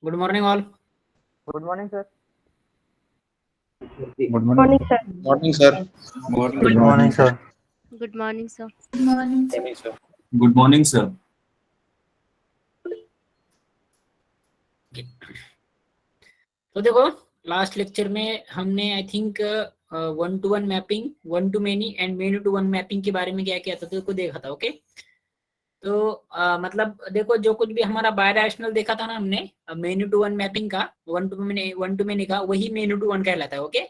Good morning all. Good morning sir. Good morning sir. Morning sir. Good morning sir. Good morning sir. Good morning sir. तो देखो last lecture में हमने I think 1-to-1 mapping, 1-to-many and many-to-1 mapping के बारे में क्या किया था तो देखा था। ओके तो मतलब देखो जो कुछ भी हमारा बायडायरेक्शनल देखा था ना हमने many-to-1 मैपिंग का, 1-to-many का, वही many-to-1 कहलाता है। ओके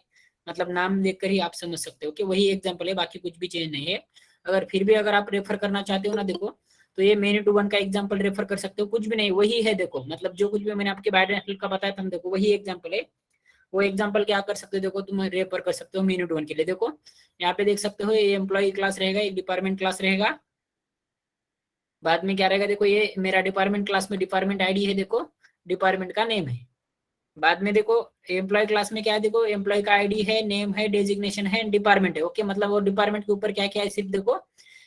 मतलब नाम देखकर ही आप समझ सकते हो कि वही एग्जाम्पल है, बाकी कुछ भी चेंज नहीं है। अगर फिर भी अगर आप रेफर करना चाहते हो ना देखो तो ये many-to-1 का एग्जाम्पल रेफर कर सकते हो, कुछ भी नहीं वही है। देखो मतलब जो कुछ भी मैंने आपके बायडायरेक्शनल का बताया था हम देखो वही एग्जाम्पल है। वो एग्जाम्पल क्या कर सकते हो देखो तुम रेफर कर सकते हो many-to-1 के लिए। देखो यहाँ पे देख सकते हो ये एम्प्लॉय क्लास रहेगा, एक डिपार्टमेंट क्लास रहेगा, बाद में क्या रहेगा देखो ये मेरा डिपार्टमेंट क्लास में डिपार्टमेंट आईडी है, देखो डिपार्टमेंट का नेम है। बाद में देखो एम्प्लॉय क्लास में क्या है देखो एम्प्लॉय का आईडी है, नेम है, डेजिग्नेशन है, डिपार्टमेंट है। ओके मतलब वो डिपार्टमेंट के ऊपर क्या क्या है सिर्फ देखो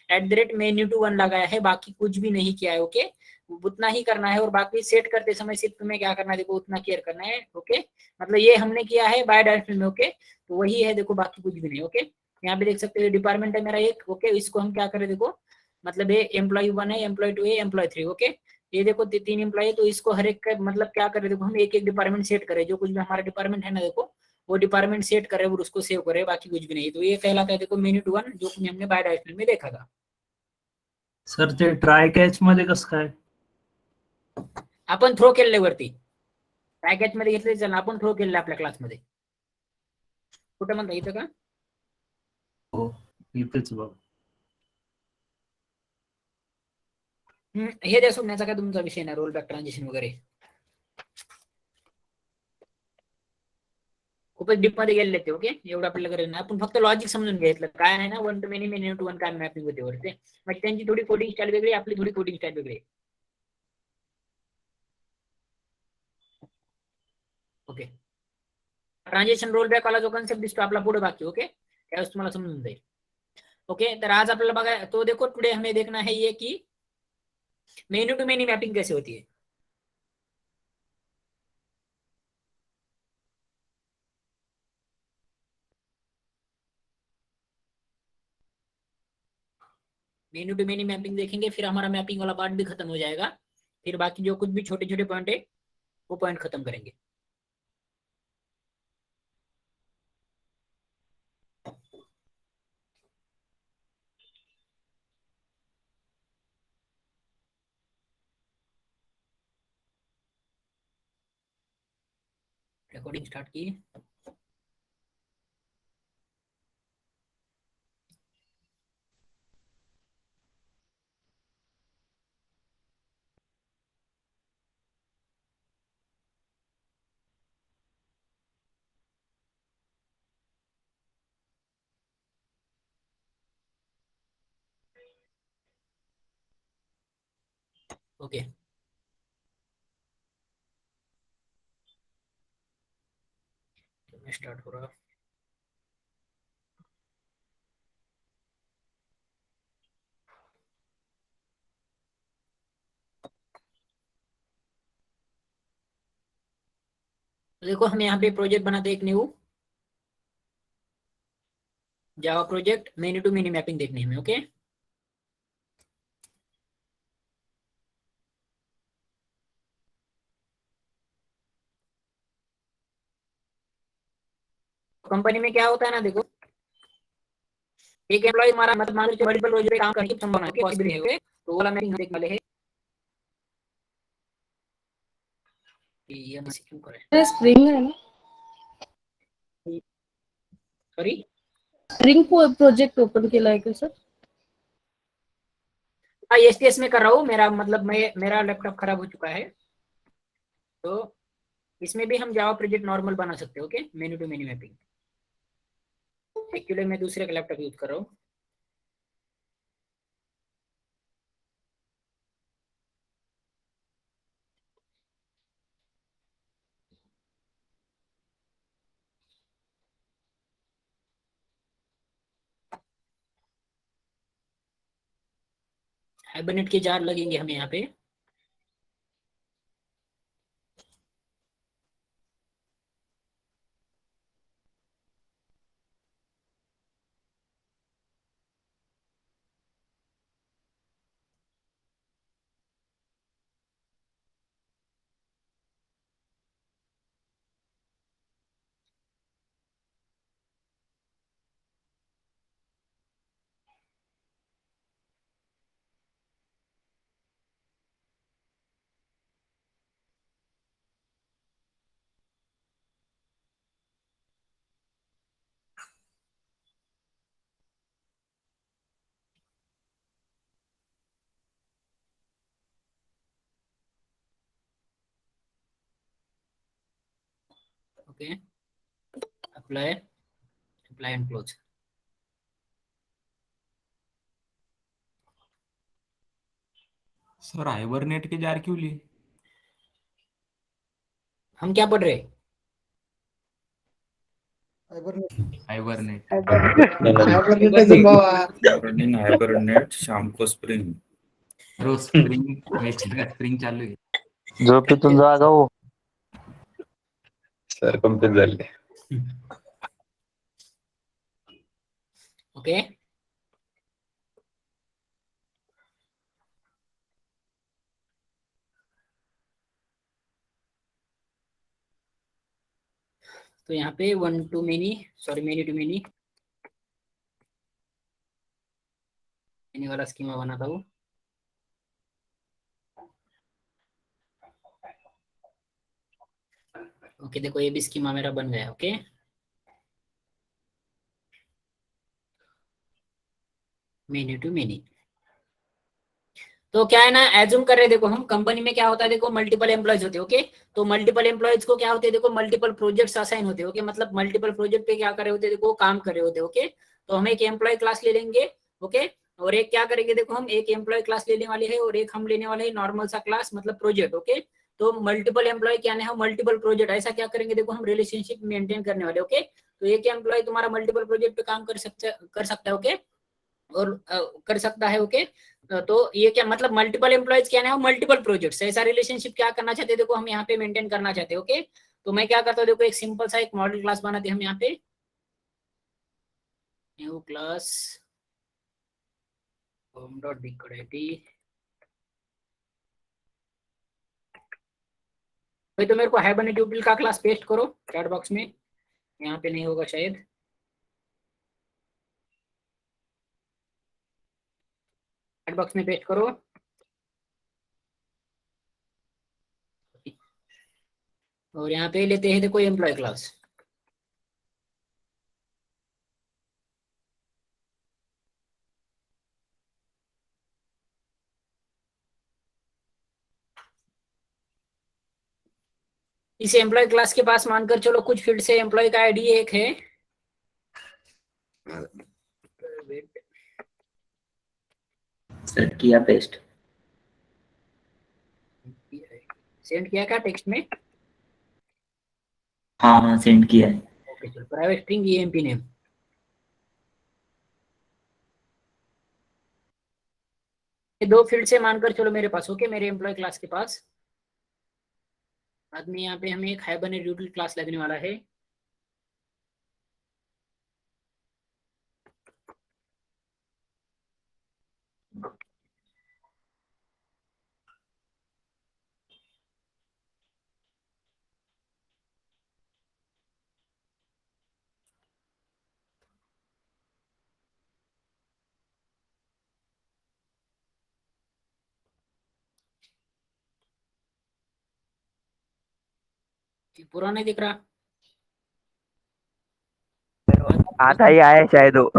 @many-to-1 लगाया है, बाकी कुछ भी नहीं किया है। ओके उतना ही करना है और बाकी सेट करते समय सिर्फ तुम्हें क्या करना है देखो उतना केयर करना है। ओके मतलब ये हमने किया है बायडायरेक्शनल में। ओके तो वही है देखो बाकी कुछ भी नहीं। ओके यहाँ पे देख सकते हो डिपार्टमेंट है मेरा एक। ओके इसको हम क्या करें देखो मतलब ये एम्प्लॉय 1 है, एम्प्लॉय 2 है, एम्प्लॉय 3। ओके ये देखो 3 एम्प्लॉय है तो इसको हर एक मतलब क्या करें देखो हम एक एक डिपार्टमेंट सेट करें, जो कुछ भी हमारा डिपार्टमेंट है ना देखो वो डिपार्टमेंट सेट करे और उसको सेव करे, बाकी कुछ भी नहीं। तो ये कहलाता है देखो many-to-1 जो हमने बायडायरेक्शनल में देखा था। सर ते ट्राय कॅच मध्ये कसं काय? आपण थ्रो केल्यावरती पॅकेज मध्ये घेतले चल आपण थ्रो केले आपल्या क्लासमध्ये कुठे म्हणता इथं का? हो इथेच बघ. हे द्या सोडण्याचा काय तुमचा विषय नाही, रोल बॅक ट्रान्झिशन वगैरे खूपच डीप मध्ये गेलेले ते. ओके एवढं आपल्याला गरज नाही, आपण फक्त लॉजिक समजून घ्यायचं काय आहे ना 1-to-many, many-to-1 काय मॅपिंग होते वरती, मग त्यांची थोडी कोडिंग स्टाईल वेगळी, आपली थोडी कोडिंग स्टाईल वेगळी. ओके ट्रान्झिशन रोल बॅक वाला जो कॉन्सेप्ट दिसतो आपला पुढे बाकी. ओके त्यावेळेस तुम्हाला समजून जाईल. ओके तर आज आपल्याला बघा तो देखो टुडे हमें देखना है ये कि many-to-many मैपिंग कैसे होती है। many-to-many मैपिंग देखेंगे फिर हमारा मैपिंग वाला पार्ट भी खत्म हो जाएगा, फिर बाकी जो कुछ भी छोटे छोटे पॉइंट है वो पॉइंट खत्म करेंगे। रिकॉर्डिंग स्टार्ट की। ओके स्टार्ट हो रहा। तो देखो हम यहाँ पे प्रोजेक्ट बनाते एक new Java project many-to-many mapping देखनी है हमें। ओके कंपनी में क्या होता है ना देखो एक एम्प्लॉय हमारा मतलब मान लीजिए मल्टीपल प्रोजेक्ट पे काम करने की संभावना है, पॉसिबिलिटी है। तो वो वाला मैपिंग हम देखने वाले हैं। ये हम क्यों करें स्प्रिंग है ना, सॉरी स्प्रिंग प्रोजेक्ट ओपन केला आहे का सर? हाँ एसटीएस में कर रहा हूँ, मेरा मतलब मेरा लैपटॉप खराब हो चुका है तो इसमें भी हम जावा प्रोजेक्ट नॉर्मल बना सकते हैं। ओके many-to-many मैपिंग एक्चुअली मैं दूसरे का लैपटॉप यूज कर रहा हूँ। हाइबरनेट के जार लगेंगे हमें यहाँ पे। Okay, apply and close. Sir hibernate के जार क्यों लिए? हम क्या पढ़ रहे हैं? हाइबरनेट रनिंग हाइबरनेट शाम को स्प्रिंग रोज स्प्रिंग चालू आहे. झोपेतून जागा हो. सर कंप्लीट झाले. ओके, तो यहाँ पे one to many, sorry many to many वाला स्कीमा बनाता हूँ। ओके, देखो ये भी स्कीमा मेरा बन गया। Okay, many to many. तो क्या है ना, एज्यूम कर रहे हैं, देखो हम कंपनी में क्या होता है, देखो मल्टीपल एम्प्लॉयज होते हैं। ओके, तो मल्टीपल एम्प्लॉयज को क्या होते हैं, देखो मल्टीपल प्रोजेक्ट्स असाइन होते हैं। ओके, मतलब मल्टीपल प्रोजेक्ट पे क्या कर रहे होते हैं, देखो काम कर रहे होते हैं। ओके, तो हम एक एम्प्लॉय क्लास ले लेंगे। ओके, और एक क्या करेंगे, देखो हम एक एम्प्लॉय क्लास लेने वाले हैं और एक हम लेने वाले हैं नॉर्मल सा क्लास, मतलब प्रोजेक्ट। ओके, तो मल्टीपल एम्प्लॉय क्या है, मल्टीपल प्रोजेक्ट, ऐसा क्या करेंगे, देखो हम रिलेशनशिप मेंटेन करने वाले। ओके, तो एक एम्प्लॉय तुम्हारा मल्टीपल प्रोजेक्ट पे काम कर सकता है। ओके, और कर सकता है। ओके, तो ये क्या मतलब, मल्टीपल एम्प्लॉयज क्या है, मल्टीपल प्रोजेक्ट्स, ऐसा रिलेशनशिप क्या करना चाहते हैं, देखो हम यहाँ पे मेंटेन करना चाहते हैं। ओके, तो मैं क्या करता हूँ, देखो एक सिंपल सा एक मॉडल क्लास बनाते हैं हम यहाँ पे, न्यू क्लास होम डॉट डिकोरेटी। भाई तो मेरे को हाइबरनेट ट्यूपल का क्लास पेस्ट करो चैट बॉक्स में, यहाँ पे नहीं होगा शायद। चैट बॉक्स में पेस्ट करो। और यहाँ पे लेते हैं देखो एम्प्लॉय क्लास। इस एम्प्लॉय क्लास के पास मानकर चलो कुछ फील्ड से एम्प्लॉय का आईडी एक है, सेट किया पेस्ट. सेंड किया क्या टेक्स्ट में? हाँ सेंड किया है. ओके, चलो प्राइवेट स्ट्रिंग ईएमपी नेम। ये दो फील्ड से मानकर चलो मेरे पास। ओके, मेरे एम्प्लॉय क्लास के पास। बाद में यहाँ पे हमें एक हाइबरनेट यूटिल क्लास लगने वाला है। पूरा नहीं दिख रहा, आधा ही आया शायद वो.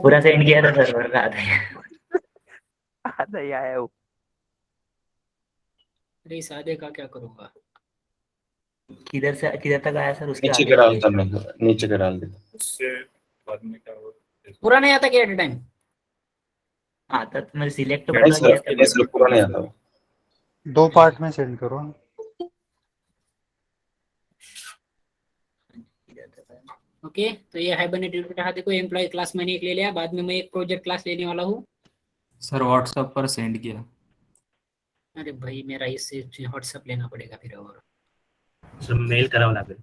पूरा सेंड किया था सर्वर का. आधा ही आया वो. अरे इस आधे का क्या करूंगा? किधर तक आया सर उसके नीचे आगे? के डाल दे, नीचे के डाल दे. उससे बाद में क्या हो? पूरा नहीं आता क्या एट टाइम? आता तो मैं सिलेक्ट नहीं पूरा सर, किया नहीं सर, पूरा नहीं आता. दो पार्ट में सेंड करो. ओके, तो ये हाइबरनेट यूटिल का देखो एम्प्लॉय क्लास मैंने एक ले लिया। बाद में मैं एक प्रोजेक्ट क्लास लेने वाला हूँ। सर व्हाट्सएप पर सेंड किया. अरे भाई मेरा इससे व्हाट्सएप लेना पड़ेगा फिर। और सर मेल करावं लागेल.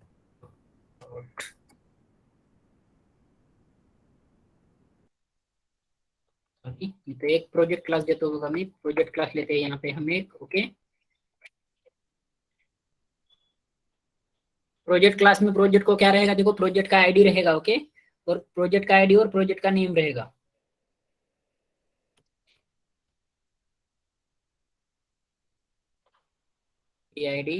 ओके, तो एक प्रोजेक्ट क्लास देता हूँ, हमें प्रोजेक्ट क्लास लेते हैं यहाँ पे हम एक। ओके, प्रोजेक्ट क्लास में प्रोजेक्ट को क्या रहेगा, देखो प्रोजेक्ट का आईडी रहेगा। ओके, और प्रोजेक्ट का आईडी और प्रोजेक्ट का नेम रहेगा। ID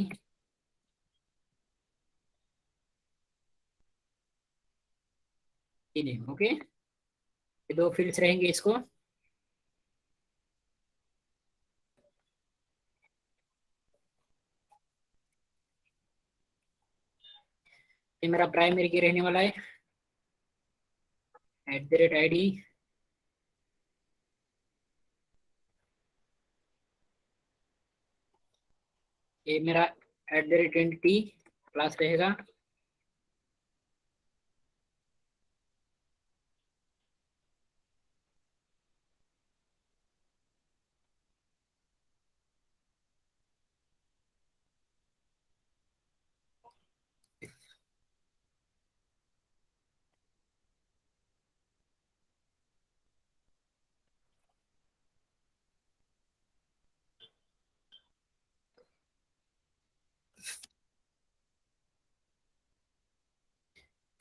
name. ओके, ये दो फील्ड्स रहेंगे इसको। ये मेरा प्राइमरी की रहने वाला है @ID। ये मेरा @entity क्लास रहेगा।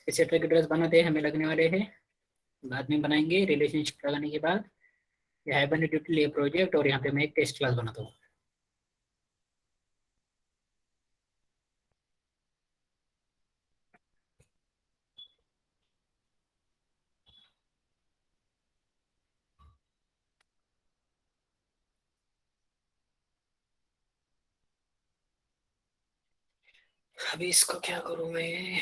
एक्सेट्रा के ड्रेस बनाते हैं हमें लगने वाले हैं, बाद में बनाएंगे रिलेशनशिप लगाने के बाद। ये हाइबरनेट ये प्रोजेक्ट, और यहाँ पे मैं एक टेस्ट क्लास बनाता हूँ। अभी इसको क्या करूँ मैं?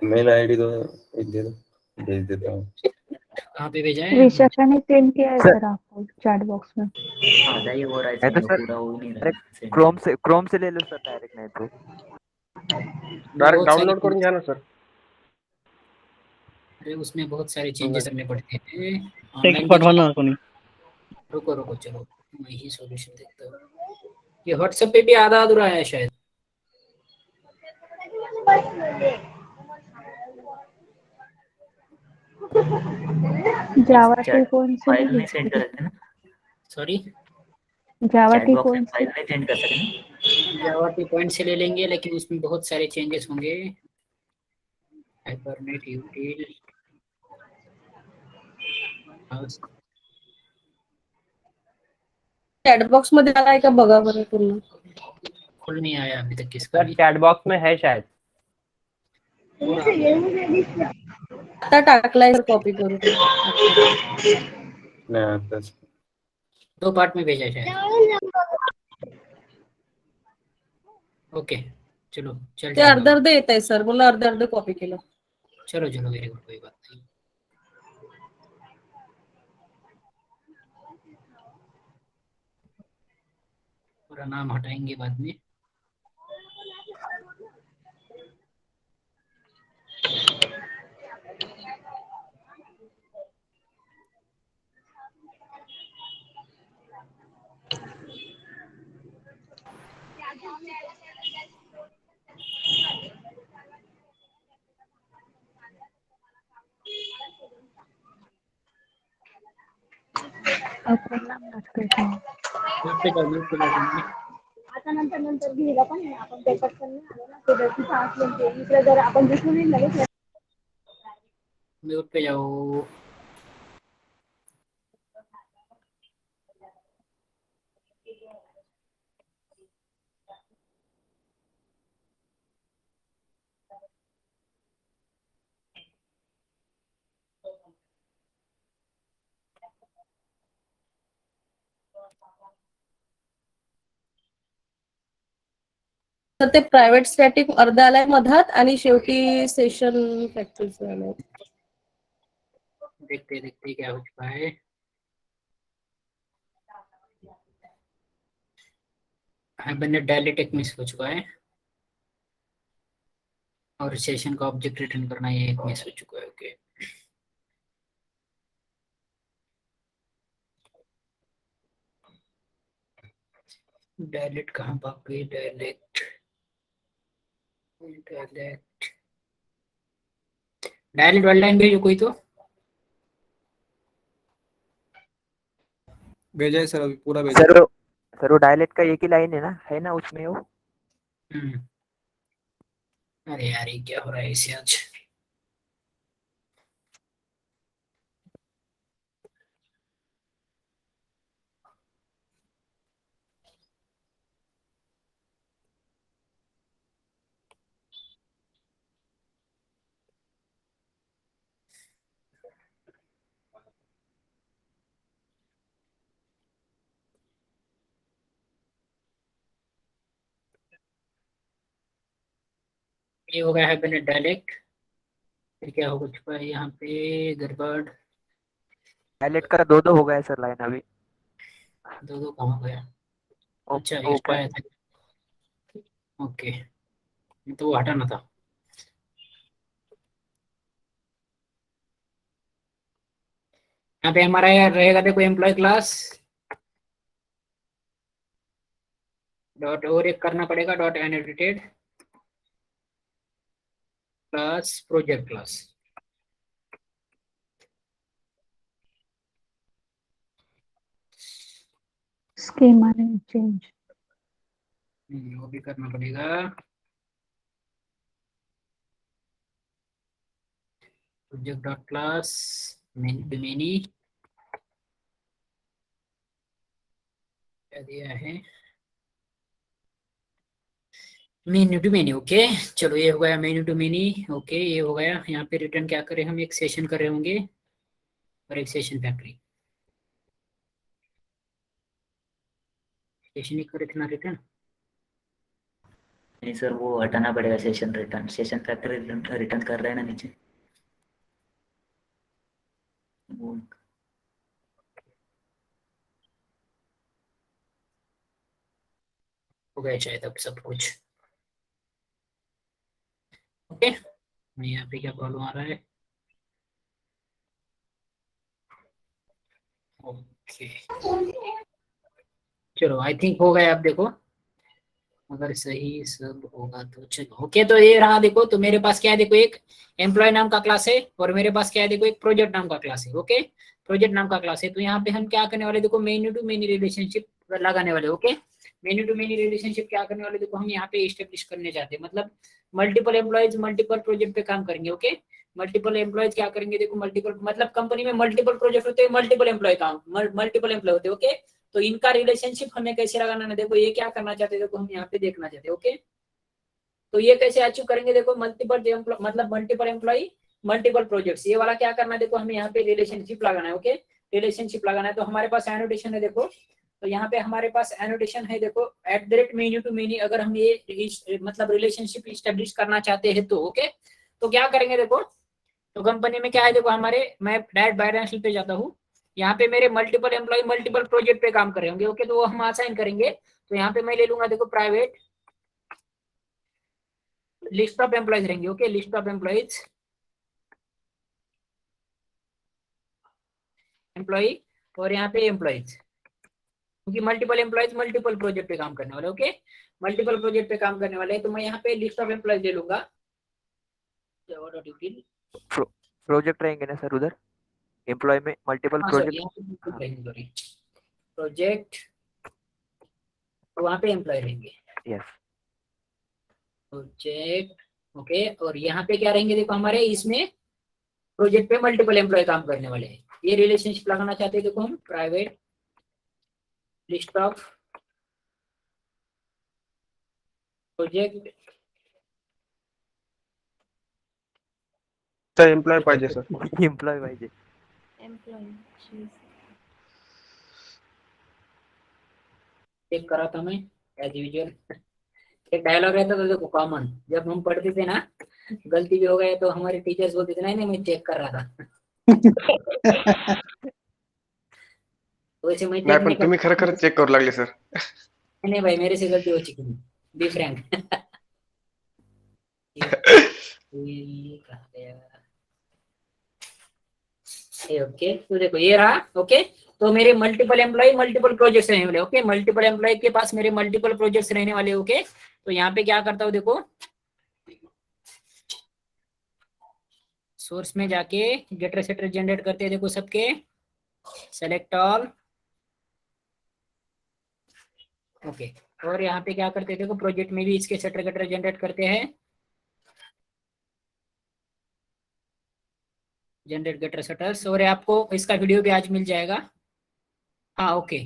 मेल आईडी तो एक दे दो, भेज देता हूँ। कहाँ पे भेजा है? विशाखा ने सेंड किया है सर- सर आपको चैट बॉक्स में। आधा ही हो रहा है है तो send, सर पूरा हो ही नहीं रहा डायरेक्ट है send। क्रोम से ले लो सर, डायरेक्ट नहीं तो डायरेक्ट बहुत सारी डाउनलोड करून घ्या ना सर. अरे उसमें बहुत सारे चेंजेस करने पड़ते हैं टेक्स्ट ऑनलाइन। पाठवा ना कोणी. रुको रुको, चलो मैं ही सॉल्यूशन देखता हूँ। ये व्हाट्सएप पे भी आधा अधूरा है शायद। जावा टी चैट फोन से फाइल नहीं नहीं सेंड कर सकते ना, सॉरी, जावा चैट टी बॉक्स में फोन फाइल से नहीं सेंड कर सकते ना। जावा की पॉइंट से ले लेंगे, लेकिन उसमें बहुत सारे चेंजेस होंगे। हाइबरनेट यूटिल चॅट बॉक्स मध्ये आलाय का बघा बरं पूर्ण. खुल नहीं आया अभी तक किसका सर भी। चैट बॉक्स में है शायद. आता टाकलाय सर कॉपी करून. नहीं आता। 2 पार्ट में भेजा है शायद। ओके चलो चल ते अर्ध जाएगा। अर्ध येत आहे सर, मला अर्ध अर्ध कॉपी केलं. चलो चलो वेरी गुड, कोई बात नहीं। पूरा नाम हटाएंगे बाद में। अपूर्णा मस्कर. म्यूट पे जाओ, म्यूट पे जाओ तुम भी। आता नंतर नंतर घेला पण नाही आपण पेपर पण नाही आलो ना त्याची तास म्हणजे इकडे जर आपण दिसून नाही लगेच. म्यूट पे जाओ। तर ते प्रायव्हेट स्टॅटिक अर्ध आलाय मधात आणि शेवटी सेशन फॅक्टरीज आलाय. देखते देखते क्या हो चुका है। हाइबरनेट डायलेक्ट एक मिस हो चुका है, और सेशन का ऑब्जेक्ट रिटर्न करना ये एक मिस हो चुका है। ओके डायलेक्ट कहाँ भाग गई? Dialect dialect dialect word line भेजो कोई तो। भेजा है सर, अभी पूरा भेजा. सर वो डायलेक्ट का एक ही लाइन है ना उसमें वो। हम्म। अरे यार ये क्या हो रहा है इसे आज। ये हो गया है बेनेट डायलेक्ट। फिर क्या होगा चुका है यहाँ पे गड़बड़। डायलेक्ट का 2-2 हो गया सर लाइन अभी। दो कहाँ गया? अच्छा ऊपर एक्स्ट्रा आया था। ओके, तो वो हटाना था। यहाँ पे हमारा रहेगा देखो एम्प्लॉय क्लास डॉट और एक करना पड़ेगा dot annotated class project class. Schema name change. वो भी करना पड़ेगा। प्रोजेक्ट डॉट क्लास मेनी क्या दिया है मेन्यू टू मेनी। ओके चलो ये हो गया मेन्यू टू मेनी। ओके ये हो गया। यहाँ पे रिटर्न क्या करें हम, एक सेशन कर रहे होंगे और एक सेशन फैक्ट्री। सेशन ही करे थे ना रिटर्न। नहीं सर वो हटाना पड़ेगा session return, session factory return कर रहे हैं ना नीचे वो। हो गया शायद अब सब कुछ। ओके यहाँ पे क्या प्रॉब्लम आ रहा है? ओके चलो आई थिंक हो गया। अब देखो अगर सही सब होगा तो चलो। ओके तो ये रहा देखो। तो मेरे पास क्या है देखो, एक एम्प्लॉय नाम का क्लास है और मेरे पास क्या है देखो एक प्रोजेक्ट नाम का क्लास है। ओके प्रोजेक्ट नाम का क्लास है। तो यहाँ पे हम क्या करने वाले देखो मेन्यू टू मेनी रिलेशनशिप लगाने वाले। Okay many to many relationship क्या करने वाले देखो हम यहाँ पे एस्टेब्लिश करने चाहते हैं। मतलब मल्टीपल एम्प्लॉयज मल्टीपल प्रोजेक्ट पे काम करेंगे। ओके मल्टीपल एम्प्लॉयज क्या करेंगे देखो, मल्टीपल मतलब कंपनी में मल्टीपल प्रोजेक्ट होते हैं, मल्टीपल एम्प्लॉय काम मल्टीपल एम्प्लॉय होते हैं। ओके तो इनका रिलेशनशिप हमें कैसे लगाना है देखो, ये क्या करना चाहते हैं देखो हम यहाँ पे देखना चाहते हैं। ओके तो ये कैसे अचीव करेंगे देखो, मल्टीपल मतलब मल्टीपल एम्प्लॉय मल्टीपल प्रोजेक्ट्स, ये वाला क्या करना है देखो हमें यहाँ पे रिलेशनशिप लगाना है। ओके रिलेशनशिप लगाना है। तो हमारे पास एनोटेशन है देखो। तो यहाँ पे हमारे पास एनोटेशन है देखो @मेन्यू टू मेनी। अगर हम ये मतलब रिलेशनशिप स्टेब्लिश करना चाहते हैं तो ओके तो क्या करेंगे देखो। तो कंपनी में क्या है देखो हमारे, मैं डायरेक्ट बायडेंशियल पे जाता हूँ। यहाँ पे मेरे मल्टीपल एम्प्लॉय मल्टीपल प्रोजेक्ट पे काम कर रहे होंगे। ओके तो वो हम असाइन करेंगे। तो यहाँ पे मैं ले लूंगा देखो प्राइवेट लिस्ट ऑफ एम्प्लॉयज रहेंगे। Okay list of employees employee और यहाँ पे एम्प्लॉयज, क्योंकि मल्टीपल एम्प्लॉयज मल्टीपल प्रोजेक्ट पे काम करने वाले। ओके मल्टीपल प्रोजेक्ट पे काम करने वाले हैं। तो मैं यहाँ पे लिस्ट ऑफ एम्प्लॉयज ले लूंगा। प्रोजेक्ट रहेंगे ना सर उधर एम्प्लॉय में मल्टीपल प्रोजेक्ट प्रोजेक्ट तो वहाँ पे एम्प्लॉय रहेंगे। यस प्रोजेक्ट ओके और यहाँ पे क्या रहेंगे देखो हमारे इसमें प्रोजेक्ट पे मल्टीपल एम्प्लॉय काम करने वाले हैं। ये रिलेशनशिप लगाना चाहते हैं देखो हम private list of project employee पाहिजे सर। एम्प्लॉय पाहिजे। चेक करा था मैं एज यूजुअल। एक डायलॉग रहता था देखो कॉमन, जब हम पढ़ते थे ना गलती भी हो गए तो हमारे टीचर्स बोलते थे नहीं मैं चेक कर रहा था। वैसे मैं चेक नहीं तुम्ही खरं चेक करू लागले सर। नहीं भाई मेरे से गलती हो चुकी है, बी फ्रैंक। ओके तो देखो ये रहा। ओके तो मेरे मल्टीपल एम्प्लॉय मल्टीपल प्रोजेक्ट्स रहने वाले। ओके मल्टीपल एम्प्लॉय के पास मेरे मल्टीपल प्रोजेक्ट्स रहने वाले। ओके तो यहाँ पे क्या करता हूँ देखो, सोर्स में जाके गेटर सेटर जनरेट करते हैं देखो सबके, सेलेक्ट ऑल। ओके और यहाँ पे क्या करते हैं देखो प्रोजेक्ट में भी इसके सेटर गेटर जनरेट करते हैं, जनरेट गेटर सेटर्स। और आपको इसका वीडियो भी आज मिल जाएगा। हाँ ओके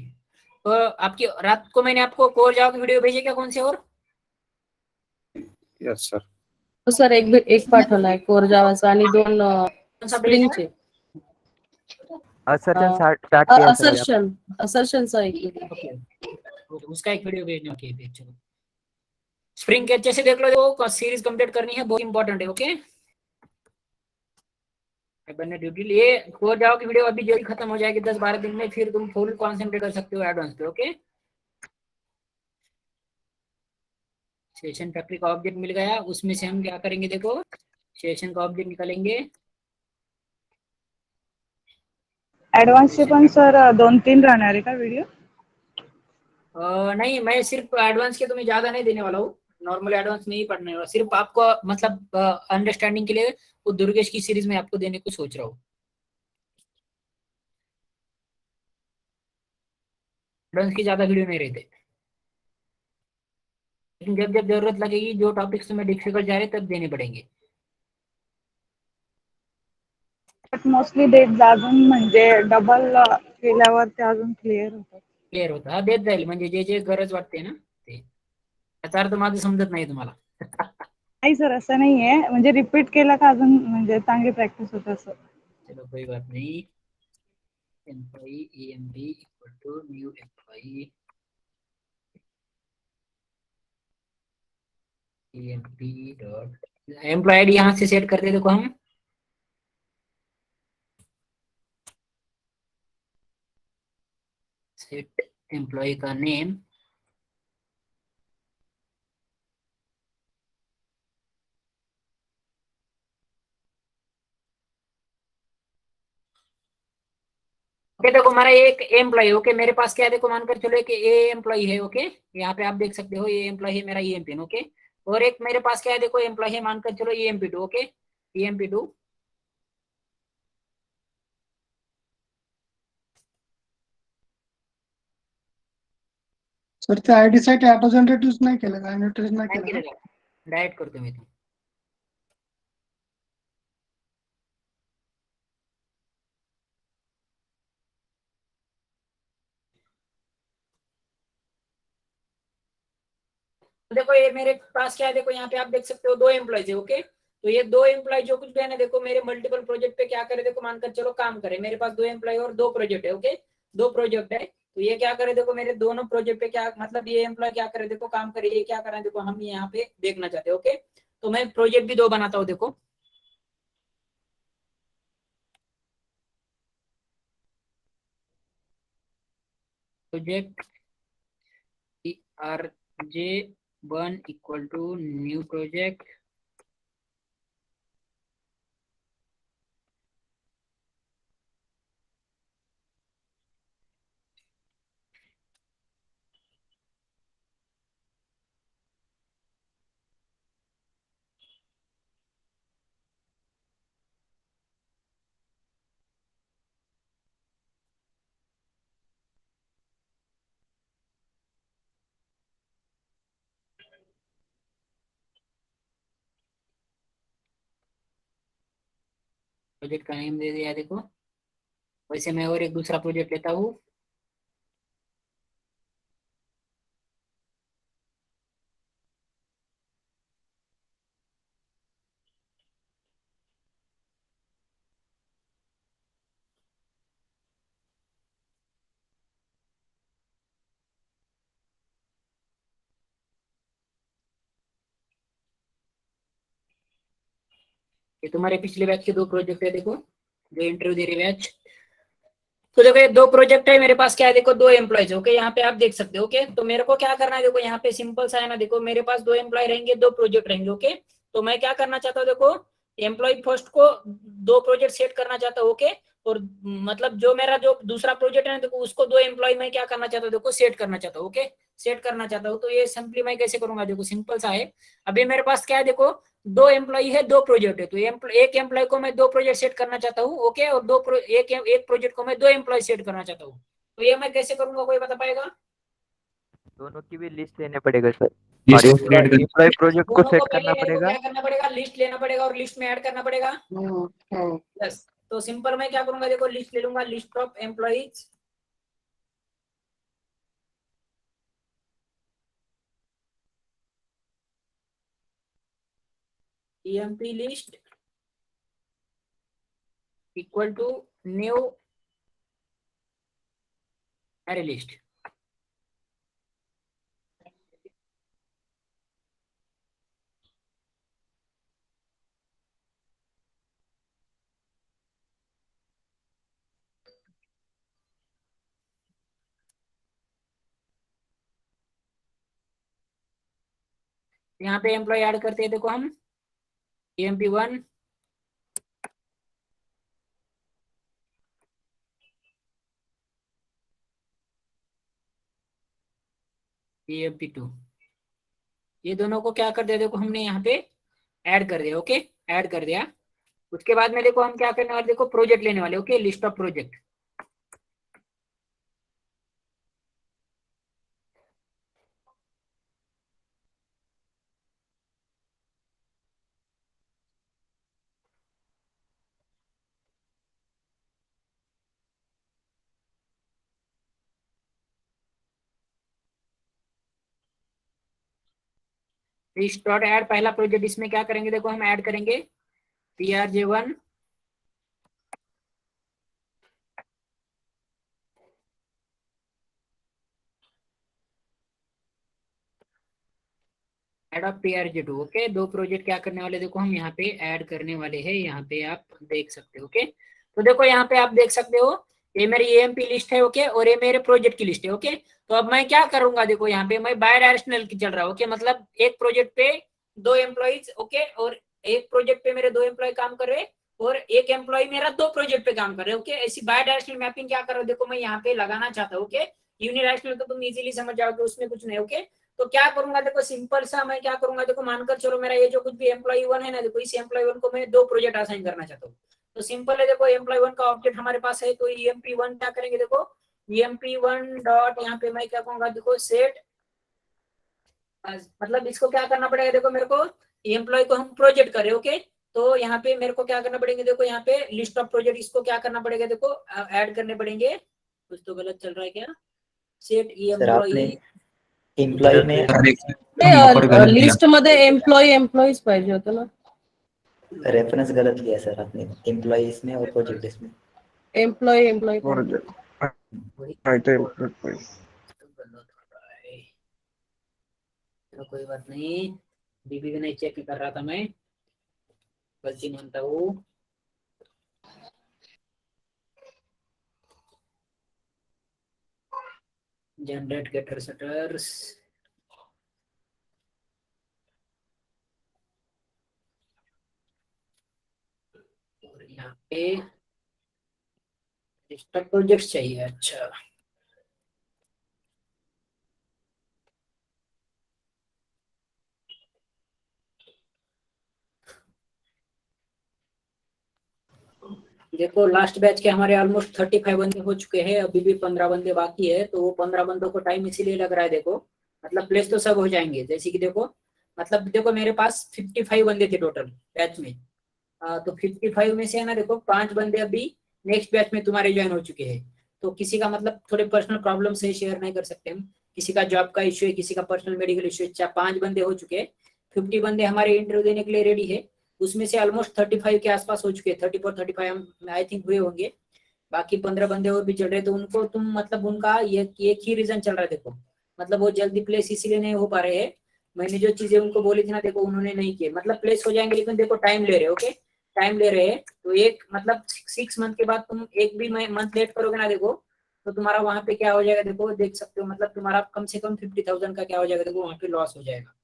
तो आपकी रात को मैंने आपको कोर जावा की वीडियो भेजी क्या, कौन से और? Yes sir. तो सर एक पाठवलाय कोर जावाचा आणि 2 स्प्रिंगचे असर्शन स्टार्ट किया सर। असर्शनचा एक ओके उसका एक वीडियो भेजना। ओके चलो स्प्रिंग के अच्छे से देख लो, देखो सीरीज कंप्लीट करनी है, बहुत इंपॉर्टेंट है। ओके, बनने ड्यूटी ये हो जाओ कि वीडियो अभी जल्दी खत्म हो जाएगी 10-12 दिन में, फिर तुम फुल कॉन्सेंट्रेट कर सकते हो एडवांस पे। ओके, सेशन फैक्ट्री का ऑब्जेक्ट मिल गया, उसमें से हम क्या करेंगे, देखो सेशन का ऑब्जेक्ट निकालेंगे। ऍडव्हान्सचे पण सर 2-3 राहणार आहे का व्हिडिओ? नहीं, मैं सिर्फ एडवांस के तुम्हें ज्यादा नहीं देने वाला हूँ, नॉर्मल एडवांस नहीं पढ़ने वाला, सिर्फ आपको मतलब अंडरस्टैंडिंग के लिए वो दुर्गेश की सीरीज में आपको देने को सोच रहा हूँ। एडवांस की ज्यादा वीडियो नहीं रहते, लेकिन जब जब जरूरत लगेगी, जो टॉपिक्स तुम्हें डिफिकल्ट जा रहे तब देने पड़ेंगे। बट मोस्टली देत जा अजून, म्हणजे डबल केल्यावर ते अजून क्लिअर होतात. क्लिअर होतं, हा देत जाईल, म्हणजे जे जे गरज वाटते ना ते, याचा अर्थ माझं समजत नाही तुम्हाला. नाही सर, असं नाहीये, म्हणजे रिपीट केलं का अजून म्हणजे चांगली प्रॅक्टिस होत असं. चलो कोई बात नहीं, employee EMP equal to new employee EMP dot employee ID यहाँ से सेट करते, देखो हम सेट एम्प्लॉय का नेम, ओके। देखो हमारा एक एम्प्लॉय, ओके, मेरे पास क्या है, देखो मानकर चलो कि ए एम्प्लॉय है। ओके, यहाँ पे आप देख सकते हो ये एम्प्लॉय है मेरा EMP, ओके। और एक मेरे पास क्या है, देखो एम्प्लॉय है, मानकर चलो EMP2, ओके, EMP2। सर त्या आयडी साठी ऑटो जनरेट नाही केलं का, जनरेट नाही केलं का? डायरेक्ट करतो मी तो। देखो ये मेरे पास क्या है, देखो यहाँ पे आप देख सकते हो 2 एम्प्लॉयज है। ओके, तो ये 2 एम्प्लॉय जो कुछ भी है ना, देखो मेरे मल्टीपल प्रोजेक्ट पे क्या करे, देखो मानकर चलो काम करे, मेरे पास 2 एम्प्लॉय और 2 प्रोजेक्ट है। ओके, 2 प्रोजेक्ट है, तो ये क्या करे, देखो मेरे दोनों प्रोजेक्ट पे क्या मतलब ये एम्प्लॉय क्या करे, देखो काम करे, ये क्या करें, देखो हम यहाँ पे देखना चाहते हैं। ओके, तो मैं प्रोजेक्ट भी 2 बनाता हूँ, देखो project RJ1 equal to new project, project का नेम दे दिया। देखो वैसे मैं और एक दूसरा प्रोजेक्ट लेता हूँ, ये तुम्हारे पिछले बैच के 2 प्रोजेक्ट है, देखो जो इंटरव्यू दे रहे बैच। तो देखो ये 2 प्रोजेक्ट है मेरे पास, क्या है, देखो 2 एम्प्लॉयज। ओके, यहाँ पे आप देख सकते हो। ओके, तो मेरे को क्या करना है, देखो यहाँ पे सिंपल सा है ना, देखो मेरे पास 2 एम्प्लॉय रहेंगे, 2 प्रोजेक्ट रहेंगे। ओके, तो मैं क्या करना चाहता हूँ, देखो एम्प्लॉय फर्स्ट को 2 प्रोजेक्ट सेट करना चाहता हूँ। ओके, और मतलब जो मेरा जो दूसरा प्रोजेक्ट है ना, देखो उसको 2 एम्प्लॉय मैं क्या करना चाहता हूँ, देखो सेट करना चाहता हूँ। ओके, सेट करना चाहता हूँ, तो ये सिंपली मैं कैसे करूंगा, देखो सिंपल सा है। अभी मेरे पास क्या है, देखो 2 एम्प्लॉय है, 2 प्रोजेक्ट है, तो एक एम्प्लॉय को मैं 2 प्रोजेक्ट सेट करना चाहता हूँ। ओके, और एक प्रोजेक्ट को मैं 2 एम्प्लॉय सेट करना चाहता हूँ, तो ये मैं कैसे करूंगा, कोई बता पाएगा? दोनों की भी लिस्ट लेने पड़ेगा सर, लिस्ट और क्रिएट कर एम्प्लॉय प्रोजेक्ट को दोनों सेट को पहले करना मेरे को पड़ेगा। क्या करना पड़ेगा, लिस्ट लेना पड़ेगा और लिस्ट में ऐड करना पड़ेगा। यस, तो सिंपल मैं क्या करूंगा, देखो लिस्ट ले लूंगा, list of employees EMP list equal to new अरे लिस्ट। यहाँ पे एम्प्लॉय ऐड करते हैं, देखो हम EMP1 EMP2, ये दोनों को क्या कर दिया, देखो हमने यहाँ पे ऐड कर दिया। ओके, ऐड कर दिया। उसके बाद में देखो हम क्या करने वाले, देखो प्रोजेक्ट लेने वाले। Okay, list of project. List dot add, पहला प्रोजेक्ट, इसमें क्या करेंगे, देखो हम ऐड करेंगे PRJ1 add of PRJ2। Okay, दो प्रोजेक्ट क्या करने वाले, देखो हम यहाँ पे ऐड करने वाले हैं। यहाँ पे आप देख सकते हो। ओके, तो देखो यहाँ पे आप देख सकते हो, ये मेरी EMP लिस्ट है। ओके, और ये मेरे प्रोजेक्ट की लिस्ट है। ओके, तो अब मैं क्या करूंगा, देखो यहाँ पे मैं बाय डायरेक्शनल की चल रहा हूँ। ओके, मतलब एक प्रोजेक्ट पे 2 एम्प्लॉइज, ओके, और एक प्रोजेक्ट पे मेरे 2 एम्प्लॉय काम कर रहे हैं और एक एम्प्लॉय मेरा 2 प्रोजेक्ट पे काम कर रहे हैं। ओके, ऐसी बाय डायरेक्शनल मैपिंग क्या कर रहा हूँ, देखो मैं यहाँ पे लगाना चाहता हूँ। ओके, यूनिडायरेक्शनल तो तुम इजीली समझ जाओगे, उसमें कुछ नहीं। ओके, तो क्या करूंगा, देखो सिंपल सा मैं क्या करूंगा, देखो मानकर चलो मेरा ये जो कुछ भी EMPLOYE1 है ना, देखो इस EMPLOYE1 को मैं 2 प्रोजेक्ट असाइन करना चाहता हूँ। तो सिंपल है, देखो EMPLOYE1 का ऑब्जेक्ट हमारे पास है, तो EMP1 क्या करेंगे, देखो EMP1 डॉट, यहाँ पे मैं क्या कहूंगा, देखो सेट, मतलब इसको क्या करना पड़ेगा, देखो मेरे को एम्प्लॉय को हम प्रोजेक्ट कर रहे हैं। ओके, तो यहाँ पे मेरे को क्या करना पड़ेगा, देखो यहाँ पे लिस्ट ऑफ प्रोजेक्ट, इसको क्या करना पड़ेगा, देखो ऐड करने पड़ेंगे। कुछ तो गलत चल रहा है क्या, सेट EMPLOYE एम्प्लॉय में लिस्ट मध्ये एम्प्लॉईज पाहिजे होतं ना, रेफरेंस गलत किया सर आपने, एम्प्लॉईज में और प्रोजेक्ट में एम्प्लॉई तो कोई बात नहीं, बीबी भी नहीं चेक कर रहा था मैं, गलती मानता हूँ। जनरेट गेटर सेटर्स, और यहाँ पे लिस्ट ऑफ प्रोजेक्ट्स चाहिए। अच्छा, देखो लास्ट बैच के हमारे ऑलमोस्ट 35 बंदे हो चुके हैं, अभी भी 15 बंदे बाकी है। तो वो 15 बंदों को टाइम इसीलिए लग रहा है, देखो मतलब प्लेस तो सब हो जाएंगे, जैसे कि देखो मतलब देखो मेरे पास 55 बंदे थे टोटल बैच में। तो 55 में से है ना, देखो 5 बंदे अभी नेक्स्ट बैच में तुम्हारे ज्वाइन हो चुके हैं। तो किसी का मतलब थोड़े पर्सनल प्रॉब्लम से शेयर नहीं कर सकते हम, किसी का जॉब का इश्यू है, किसी का पर्सनल मेडिकल इश्यू है। 5 बंदे हो चुके हैं, 50 बंदे हमारे इंटरव्यू देने के लिए रेडी है। उसमें से ऑलमोस्ट 35 के आसपास हो चुके हैं, 34-35 आई थिंक हुए होंगे। बाकी 15 बंदे और भी चल रहे, तो उनको तुम मतलब उनका ये एक ही रीजन चल रहा है, देखो मतलब वो जल्दी प्लेस इसीलिए नहीं हो पा रहे हैं। मैंने जो चीजें उनको बोली थी ना, देखो उन्होंने नहीं किए, मतलब प्लेस हो जाएंगे लेकिन देखो टाइम ले रहे। ओके, टाइम ले रहे हैं। तो एक मतलब 6 मंथ के बाद तुम एक भी मंथ लेट करोगे ना, देखो तो तुम्हारा वहां पे क्या हो जाएगा, देखो देख सकते हो, मतलब तुम्हारा कम से कम 50,000 का क्या हो जाएगा, देखो वहां पे लॉस हो जाएगा।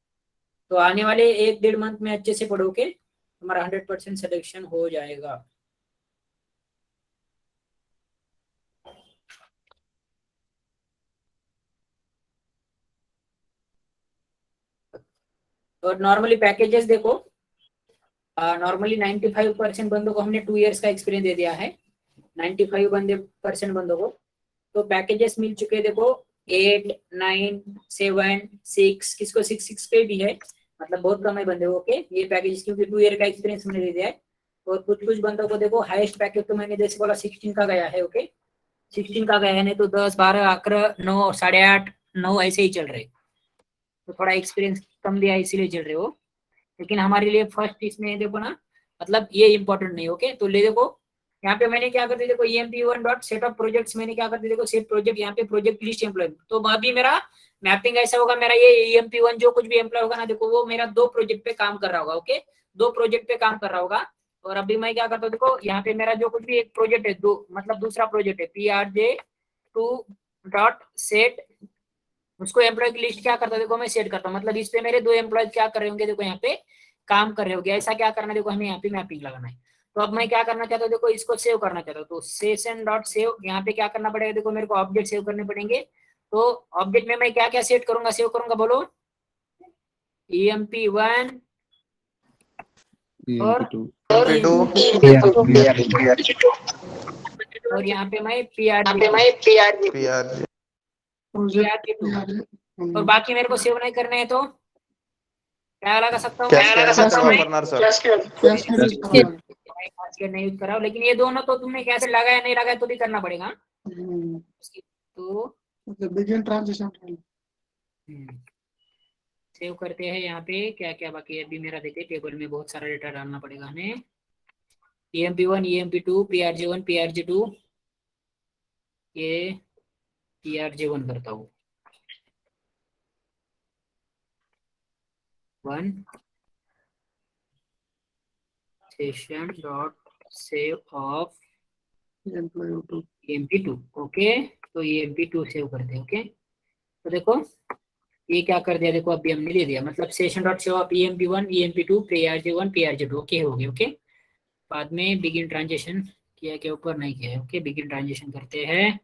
तो आने वाले 1-1.5 मंथ में अच्छे से पढ़ोगे, तुम्हारा 100% सिलेक्शन हो जाएगा। और नॉर्मली पैकेजेस देखो, नॉर्मली 95% बंदों को हमने 2 इयर्स का एक्सपीरियंस दे दिया है, 95% बंदों को। तो पैकेजेस मिल चुके हैं, देखो 8, 9, 7, 6, किसको 6 पे भी है, मतलब बहुत कम है बंदे। ओके, ये पैकेज क्योंकि 2 ईयर का एक्सपीरियंस हमने दे दिया है। और कुछ बंदों को देखो हाईएस्ट पैकेज तो मैंने जैसे बोला 16 का गया है। ओके, 16 का गया है, नहीं तो 10, 12, 11, 9, 8.5, 9 ऐसे ही चल रहे। तो थोड़ा एक्सपीरियंस कम दिया इसीलिए चल रहे हो, लेकिन हमारे लिए फर्स्ट इसमें देखो ना, मतलब ये इंपॉर्टेंट नहीं। ओके, तो ले देखो यहाँ पे मैंने क्या कर दिया, देखो EMP1 dot set of projects, मैंने क्या कर दिया, देखो सेट प्रोजेक्ट, यहाँ पे प्रोजेक्ट लिस्ट एम्प्लॉय। तो अभी मेरा मैपिंग ऐसा होगा, मेरा ये EMP1 जो कुछ भी एम्प्लॉय होगा ना, देखो वो मेरा 2 प्रोजेक्ट पे काम कर रहा होगा। ओके, 2 प्रोजेक्ट पे काम कर रहा होगा। और अभी मैं क्या करता हूँ, देखो यहाँ पे मेरा जो कुछ भी एक प्रोजेक्ट है, मतलब दूसरा प्रोजेक्ट है PRJ2 डॉट सेट उसको एम्प्लॉय की लिस्ट क्या करता है देखो मैं सेट करता हूँ, मतलब इस पे मेरे 2 एम्प्लॉय क्या कर रहे होंगे देखो यहाँ पे काम कर रहे होंगे, ऐसा क्या करना है देखो हमें यहाँ पे मैपिंग लगाना है। तो अब मैं क्या करना चाहता हूँ देखो इसको सेव करना चाहता हूँ, तो सेशन डॉट सेव यहाँ पे क्या करना पड़ेगा देखो मेरे को ऑब्जेक्ट सेव करने पड़ेंगे। तो ऑब्जेक्ट में मैं क्या क्या सेट करूंगा सेव करूंगा बोलो, EMP1 और और यहाँ पे मैं PRG2 और बाकी मेरे को सेव नहीं करने हैं तो क्या लगा सकता हूँ, नहीं यूज कराओ, लेकिन ये दोनों तो तुमने कैसे लगाया नहीं लगाया तो भी करना पड़ेगा। तो बिगिन ट्रांजिशन सेव करते हैं यहाँ पे क्या क्या बाकी है अभी मेरा देखिए टेबल में बहुत सारा डेटा डालना पड़ेगा हमें। EMP1 EMP2 PRG1 PRG2 ये PRG1 करता हूँ 1 session dot save of EMP2 okay. तो EMP2 सेव करते हैं ओके। तो देखो ये क्या कर दिया देखो अभी हमने ले दिया, मतलब session dot save of EMP1 EMP2 PRG1 PRG2 okay हो गया ओके। बाद में बिगिन ट्रांजेक्शन किया के ऊपर नहीं किया है ओके, बिगिन ट्रांजेक्शन करते हैं।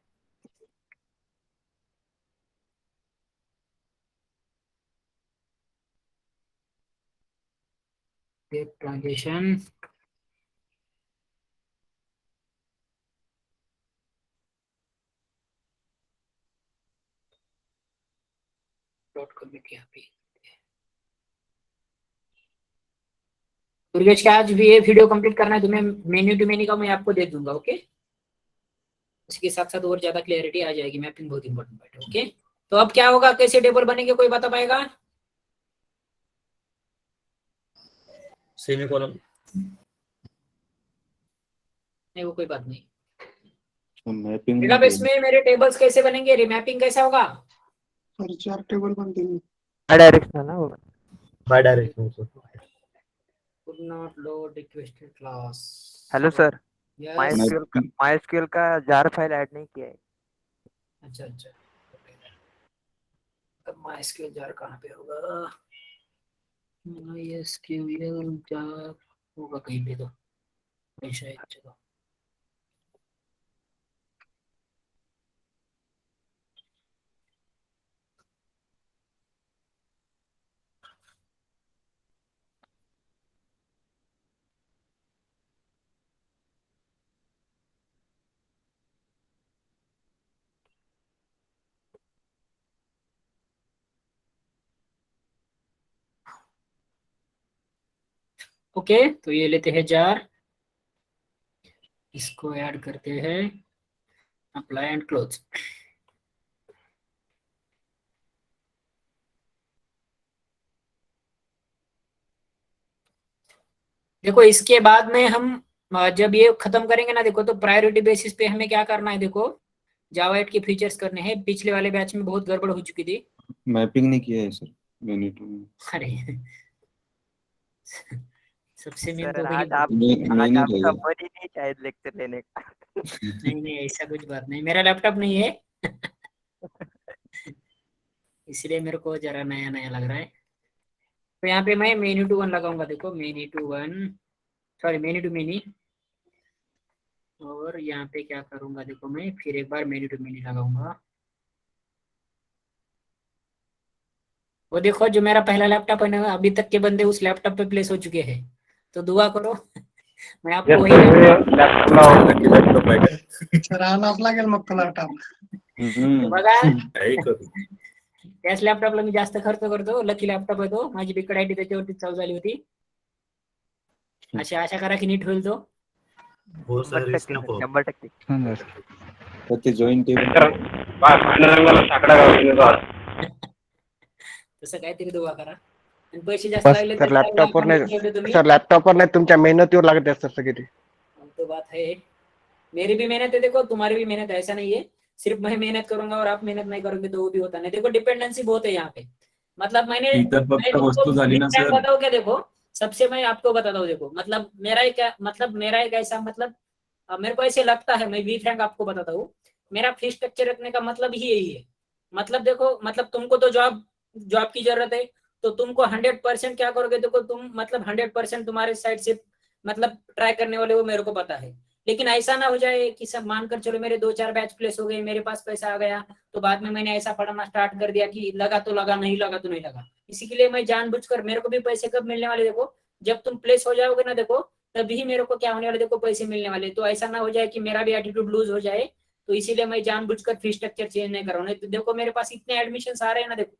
ट्रांजेक्शन डॉट कमिट यहाँ पे दुर्गेश का आज भी ये वीडियो कंप्लीट करना है तुम्हें, मेन्यू टू मेन्यू का मैं आपको दे दूंगा ओके। इसके साथ साथ और ज्यादा क्लियरिटी आ जाएगी, मैपिंग बहुत इंपॉर्टेंट है ओके। तो अब क्या होगा कैसे टेबल बनेंगे कोई बता पाएगा? सेमीकोलन नहीं वो कोई बात नहीं। मैपिंग डेटाबेस में मेरे टेबल्स कैसे बनेंगे, रिमैपिंग कैसा होगा? और 4 टेबल बनते हैं डायरेक्शन ना वो by direction could not load requested class। Hello sir, yes MySQL का जार फाइल ऐड नहीं किया है। अच्छा अच्छा अब MySQL जार कहाँ पे होगा? MySQL जार होगा कहीं पे तो ऐसा है। चलो ओके तो ये लेते हैं जार, इसको ऐड करते हैं, अप्लाई एंड क्लोज। देखो इसके बाद में हम जब ये खत्म करेंगे ना देखो तो प्रायोरिटी बेसिस पे हमें क्या करना है देखो जावा 8 के फीचर्स करने हैं। पिछले वाले बैच में बहुत गड़बड़ हो चुकी थी। मैपिंग नहीं किया है सर मैंने तो। अरे सबसे मेन सर तो आज वही आप मैंने आपका मन ही नहीं शायद लेक्चर लेने का। नहीं नहीं ऐसा कुछ बात नहीं, मेरा लैपटॉप नहीं है इसलिए मेरे को जरा नया नया लग रहा है। तो यहाँ पे मैं मेन्यू टू 1 लगाऊंगा देखो, menu two 1 sorry menu to many, और यहाँ पे क्या करूंगा देखो मैं फिर एक बार मेन्यू टू मेनी लगाऊंगा। वो देखो जो मेरा पहला लैपटॉप है ना अभी तक के बंदे उस लैपटॉप पे प्लेस हो चुके हैं, तो दुआ करो मैं आपको वही राहणार लागेल मग तो लॅपटॉप बघा त्याच लॅपटॉपला मी जास्त खर्च करतो, लकी लॅपटॉप आहे तो, माझी बिकट आयटी त्याच्यावरती चालू झाली होती। अशी आशा करा की नीट होईल तो। 100% ते जॉईन टेबल तसं काहीतरी दुआ करा आणि पैसे जास्त लागले सर लॅपटॉपवर नाही सर लॅपटॉपवर नाही तुमच्या मेहनतीवर लागत आहे सर सगळे ते। तो बात है, मेरी भी मेहनत है देखो, तुम्हारी भी मेहनत है, ऐसा नहीं है सिर्फ मैं मेहनत करूंगा और आप मेहनत नहीं करोगे तो वो भी होता नहीं। देखो डिपेंडेंसी बहुत है यहाँ पे, मतलब मैंने बताओ क्या देखो सबसे मैं आपको बताता हूँ देखो, मतलब मेरा एक ऐसा मतलब मेरे को ऐसे लगता है, मैं भी फ्रैंक आपको बताता हूँ, मेरा फी स्ट्रक्चर रखने का मतलब ही यही है मतलब देखो, मतलब तुमको तो जॉब की जरूरत है, तो तुमको 100% क्या करोगे, देखो तुम मतलब 100% तुम्हारे साइड से मतलब ट्राई करने वाले हो, मेरे को पता है। लेकिन ऐसा ना हो जाए कि सब मानकर चलो मेरे 2-4 बैच प्लेस हो गए, मेरे पास पैसा आ गया, तो बाद में मैंने ऐसा पढ़ना स्टार्ट कर दिया कि लगा तो लगा, नहीं लगा तो नहीं लगा। इसी के लिए मैं जानबूझकर, मेरे को भी पैसे कब मिलने वाले, देखो जब तुम प्लेस हो जाओगे ना, देखो तभी मेरे को क्या होने वाले, देखो पैसे मिलने वाले। तो ऐसा ना हो जाए कि मेरा भी एटीट्यूड लूज हो जाए, तो इसीलिए मैं जानबूझकर फी स्ट्रक्चर चेंज नहीं कर रहा हूँ। नहीं तो देखो मेरे पास इतने एडमिशन आ रहे हैं ना, देखो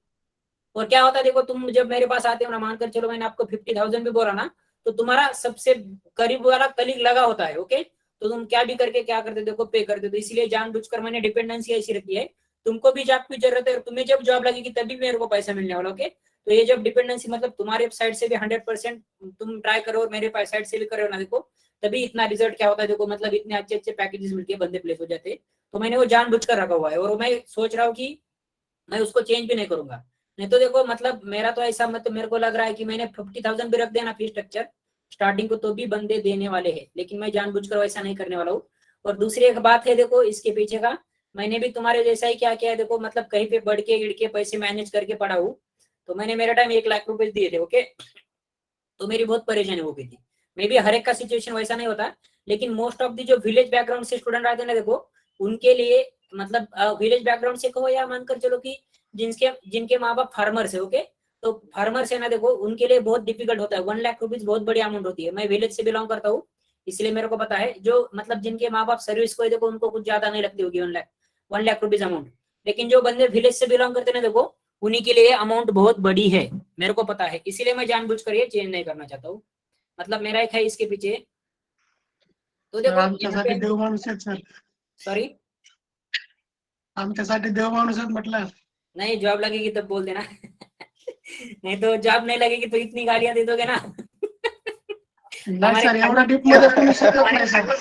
और क्या होता है, देखो तुम जब मेरे पास आते हो ना, मानकर चलो मैंने आपको 50,000 भी बोला ना, तो तुम्हारा सबसे करीब वाला कलीग लगा होता है, ओके, तो तुम क्या भी करके क्या करते, देखो पे करते। तो इसलिए जानबूझकर मैंने डिपेंडेंसी ऐसी रखी है, तुमको भी जॉब की जरूरत है, तुम्हें जब जॉब लगेगी तभी मेरे को पैसा मिलने वाला, ओके। तो ये जब डिपेंडेंसी मतलब तुम्हारे साइड से भी 100% तुम ट्राई करो और मेरे साइड से भी करो ना, देखो तभी इतना रिजल्ट क्या होता है, देखो मतलब इतने अच्छे अच्छे पैकेजेस मिलके बंदे प्लेस हो जाते हैं। तो मैंने वो जानबूझकर रखा हुआ है, और मैं सोच रहा हूँ कि मैं उसको चेंज भी नहीं करूंगा। नहीं तो देखो मतलब मेरा तो ऐसा, मतलब मेरे को लग रहा है कि मैंने 50,000 भी रख देना फी स्ट्रक्चर स्टार्टिंग को, तो भी बंदे देने वाले हैं, लेकिन मैं जानबूझकर वैसा नहीं करने वाला हूँ। और दूसरी एक बात है, देखो इसके पीछे का, मैंने भी तुम्हारे जैसा ही क्या किया है, देखो मतलब कहीं पे बढ़ के गिड़ के पैसे मैनेज करके पढ़ा हूँ। तो मैंने मेरे टाइम 1 लाख रुपए दिए थे, ओके, तो मेरी बहुत परेशानी हो गई थी। मे भी हर एक का सिचुएशन वैसा नहीं होता, लेकिन मोस्ट ऑफ दी जो विलेज बैकग्राउंड से स्टूडेंट आते हैं ना, देखो उनके लिए मतलब विलेज बैकग्राउंड से कहो या मानकर चलो कि जिनके जिनके माँ बाप फार्मर्स है, ओके, तो फार्मर्स है ना, देखो उनके लिए बहुत डिफिकल्ट होता है। 1 लाख रुपीज बहुत बड़ी अमाउंट होती है। मैं विलेज से बिलोंग करता हूँ, इसलिए मेरे को पता है। जो मतलब जिनके माँ बाप सर्विस को है, देखो उनको कुछ ज्यादा नहीं लगती होगी 1 लाख रुपीज अमाउंट, लेकिन जो बंदे विलेज से बिलोंग करते हैं ना, देखो उन्हीं के लिए अमाउंट बहुत बड़ी है, मेरे को पता है। इसीलिए मैं जानबूझकर ये चेंज नहीं करना चाहता हूँ, मतलब मेरा एक है इसके पीछे। तो सर देखो आमच्यासाठी देव माणूस आहेत सर, सॉरी, आमच्यासाठी देव माणूस आहेत म्हटलं. नहीं जॉब लगेगी तब बोल देना नहीं तो जॉब नहीं लगेगी तो इतनी गालियां दे दोगे ना नाही सर, एवढा डीप मध्ये कोणी शिकवत नाही सर.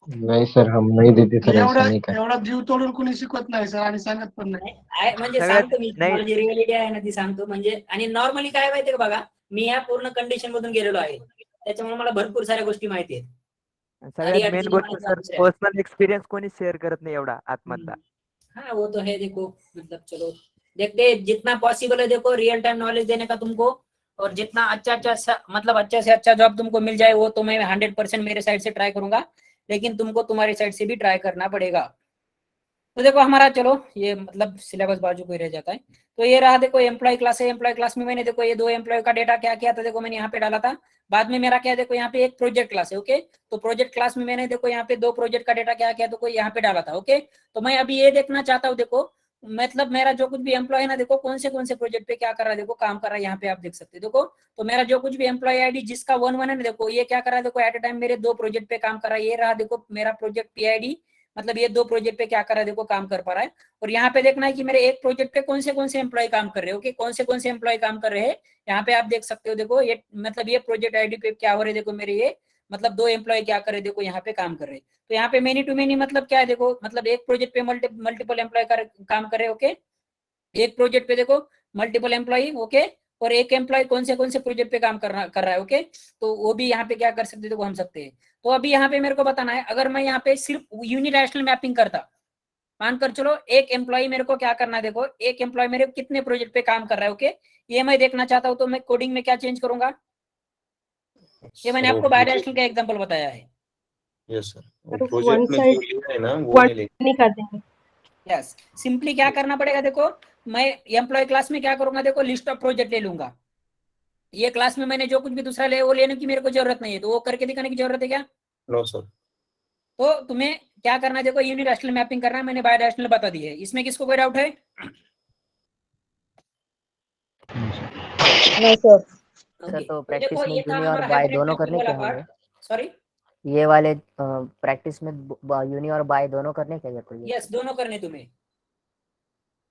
नहीं सर, हम नहीं देते सर, ऐसा एवढा नहीं कर. एवढा जीव तोडून कोणी शिकवत नाही सर, आणि सांगत पण नाही. म्हणजे सगळ्यात सांगतो मी नाही. तुम्हाला, जी रिअलिटी आहे ना ती सांगतो. म्हणजे आणि नॉर्मली काय माहितीये का, बघा मी ह्या पूर्ण कंडिशन मधून गेलेलो आहे, त्याच्यामुळे मला भरपूर साऱ्या गोष्टी माहिती आहेत. सगळ्यात मेन गोष्ट सर, पर्सनल एक्सपिरियन्स कोणी शेअर करत नाही एवढा आतमधला. हाँ वो तो है, देखो मतलब चलो देखते हैं, जितना पॉसिबल है देखो रियल टाइम नॉलेज देने का तुमको, और जितना अच्छा मतलब अच्छे से अच्छा जॉब तुमको मिल जाए, वो तो मैं 100% मेरे साइड से ट्राई करूंगा, लेकिन तुमको तुम्हारी साइड से भी ट्राई करना पड़ेगा। तो देखो हमारा चलो ये मतलब सिलेबस बाजू को ही रह जाता है। तो ये रहा देखो एम्प्लॉय क्लास है। एम्प्लॉय क्लास में मैंने देखो ये 2 एम्प्लॉय का डेटा क्या किया था, देखो मैंने यहाँ पे डाला था। बाद में मेरा क्या, देखो यहाँ पे एक प्रोजेक्ट क्लास है, ओके, तो प्रोजेक्ट क्लास में मैंने देखो यहाँ पे 2 प्रोजेक्ट का डेटा क्या किया, तो कोई यहाँ पे डाला था, ओके। तो मैं अभी ये देखना चाहता हूँ, देखो मतलब मेरा जो कुछ भी एम्प्लॉय है ना, देखो कौन से प्रोजेक्ट पे क्या कर रहा है, देखो काम कर रहा है, यहाँ पे आप देख सकते हैं। देखो तो मेरा जो कुछ भी एम्प्लॉय आईडी जिसका 1-1 है ना, देखो ये क्या कर रहा है, देखो एट ए टाइम मेरे 2 प्रोजेक्ट पे काम कर रहा है। ये रहा देखो मेरा प्रोजेक्ट पीआईडी, मतलब ये 2 प्रोजेक्ट पे क्या कर रहा है, देखो काम कर पा रहा है। और यहाँ पे देखना है कि मेरे एक प्रोजेक्ट पे कौन से एम्प्लॉय काम कर रहे हैं, ओके, कौन से एम्प्लॉय काम कर रहे हैं, यहाँ पे आप देख सकते हो। देखो ये मतलब ये प्रोजेक्ट आईडी पे क्या हो रहे हैं, देखो मेरे ये मतलब 2 एम्प्लॉय क्या कर रहे हैं, देखो यहाँ पे काम कर रहे हैं। तो यहाँ पे मेनी टू मेनी मतलब क्या है, देखो मतलब एक प्रोजेक्ट पे मल्टीपल एम्प्लॉय काम कर रहे हैं, ओके, एक प्रोजेक्ट पे देखो मल्टीपल एम्प्लॉय, ओके, और एक एम्प्लॉय कौन से प्रोजेक्ट पे काम कर रहा है, ओके, तो वो भी यहाँ पे क्या कर सकते, देखो हम सकते हैं। तो अभी यहाँ पे मेरे को बताना है, अगर मैं यहाँ पे सिर्फ यूनिडायरेक्शनल मैपिंग करता, मानकर चलो एक एम्प्लॉय मेरे को क्या करना है, देखो एक एम्प्लॉय मेरे कितने प्रोजेक्ट पे काम कर रहा है, ओके, ये मैं देखना चाहता हूँ। तो मैं कोडिंग में क्या चेंज करूंगा, ये मैंने आपको बायडायरेक्शनल का एग्जांपल बताया है। यस सर, तो प्रोजेक्ट में one जो लिखा है ना वो नहीं लिखा। नहीं कर देंगे। यस, सिंपली क्या करना पड़ेगा, देखो मैं एम्प्लॉय क्लास में क्या करूंगा, देखो लिस्ट ऑफ प्रोजेक्ट ले लूंगा। ये क्लास में मैंने जो कुछ भी दूसरा ले वो लेने की मेरे को जरूरत नहीं है, तो वो करके दिखाने की जरूरत है क्या? No sir. तो तुम्हें क्या करना है, देखो यूनिडायरेक्शनल मैपिंग करना है, मैंने बायडायरेक्शनल बता दी है। इसमें किसको कोई डाउट है? नहीं सर। सर तो प्रैक्टिस देखो में ये था यूनी और हमारा बाय hybrid दोनों mapping करने वाला क्या part। होंगे? सॉरी, ये वाले प्रैक्टिस में यूनी और बाय दोनों करने क्या चाहिए? यस दोनों करने। तुम्हें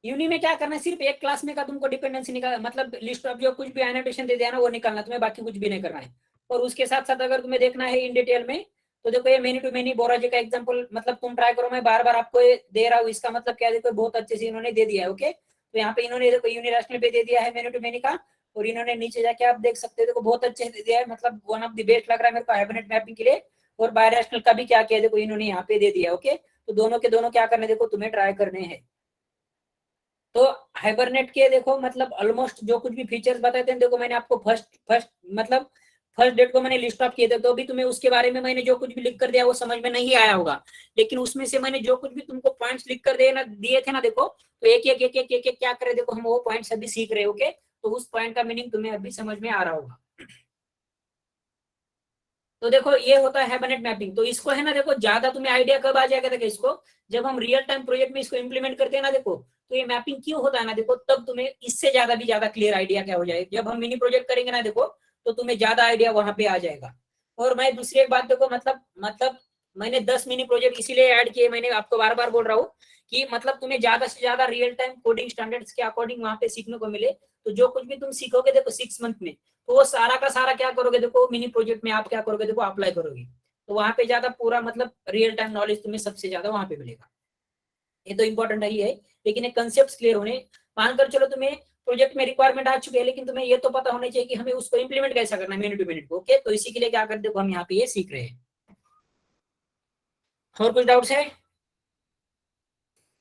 यूनी में क्या करना है, सिर्फ एक क्लास में का तुमको डिपेंडेंसी निकाल, मतलब लिस्ट ऑफ जो कुछ भी एनोटेशन दे दिया ना वो निकालना, तुम्हें बाकी कुछ भी नहीं करना है। और उसके साथ साथ अगर तुम्हें देखना है इन डिटेल में, तो देखो ये मेनी टू मेनी बोराजी का एग्जांपल मतलब तुम ट्राई करो, मैं बार बार आपको ये दे रहा हूँ। इसका मतलब क्या है, देखो बहुत अच्छे से इन्होंने दे दिया है, ओके। तो यहाँ पे इन्होंने देखो यूनिडायरेक्शनल पे दे दिया है मेनी टू मेनी का, और इन्होंने नीचे जाके आप देख सकते हो, देखो बहुत अच्छे से दे दिया है, मतलब वन ऑफ द बेस्ट लग रहा है मेरे को हाइब्रिड मैपिंग के लिए। और बायडायरेक्शनल का भी क्या किया, देखो इन्होंने यहाँ पे दे दिया, ओके। तो दोनों के दोनों क्या करने, देखो तुम्हें ट्राई करने हैं। तो हाइबरनेट के देखो मतलब ऑलमोस्ट जो कुछ भी फीचर्स बताए थे देखो मैंने आपको फर्स्ट डेट को मैंने लिस्ट ऑफ किए थे, तो अभी तुम्हें उसके बारे में मैंने जो कुछ भी लिख कर दिया वो समझ में नहीं आया होगा, लेकिन उसमें से मैंने जो कुछ भी तुमको पॉइंट्स लिख कर दिए थे ना देखो, तो एक एक एक एक एक, एक क्या करे देखो हम वो पॉइंट्स अभी सीख रहे, ओके। तो उस पॉइंट का मीनिंग तुम्हें अभी समझ में आ रहा होगा। तो देखो ये होता है हाइबरनेट मैपिंग। तो इसको है ना देखो ज्यादा तुम्हें आइडिया कब आ जाएगा देखो, इसको जब हम रियल टाइम प्रोजेक्ट में इसको इम्प्लीमेंट करते हैं ना देखो, तो ये मैपिंग क्यों होता है ना देखो, तब तुम्हें इससे ज्यादा क्लियर आइडिया क्या हो जाएगा। जब हम मिनी प्रोजेक्ट करेंगे ना देखो, तो तुम्हें ज्यादा आइडिया वहां पे आ जाएगा। और मैं दूसरी एक बात देखो मतलब मैंने 10 मिनी प्रोजेक्ट इसीलिए ऐड किए, मैंने आपको बार बार बोल रहा हूँ कि मतलब तुम्हें ज्यादा से ज्यादा रियल टाइम कोडिंग स्टैंडर्ड्स के अकॉर्डिंग वहां पे सीखने को मिले। तो जो कुछ भी तुम सीखोगे देखो 6 मंथ में, तो वो सारा का सारा क्या करोगे देखो मिनी प्रोजेक्ट में आप क्या करोगे देखो अप्लाई करोगे, तो वहां पे ज्यादा पूरा मतलब रियल टाइम नॉलेज तुम्हें सबसे ज्यादा वहां पे मिलेगा। ये तो इंपॉर्टेंट ही है, लेकिन एक कंसेप्ट क्लियर होने, मानकर चलो तुम्हें प्रोजेक्ट में रिक्वायरमेंट आ चुके हैं, लेकिन तुम्हें ये तो पता होना चाहिए कि हमें उसको इंप्लीमेंट कैसा करना है मिनट टू मिनट, ओके। तो इसी के लिए क्या करते देखो हम यहाँ पे ये सीख रहे हैं। और कुछ डाउट्स है?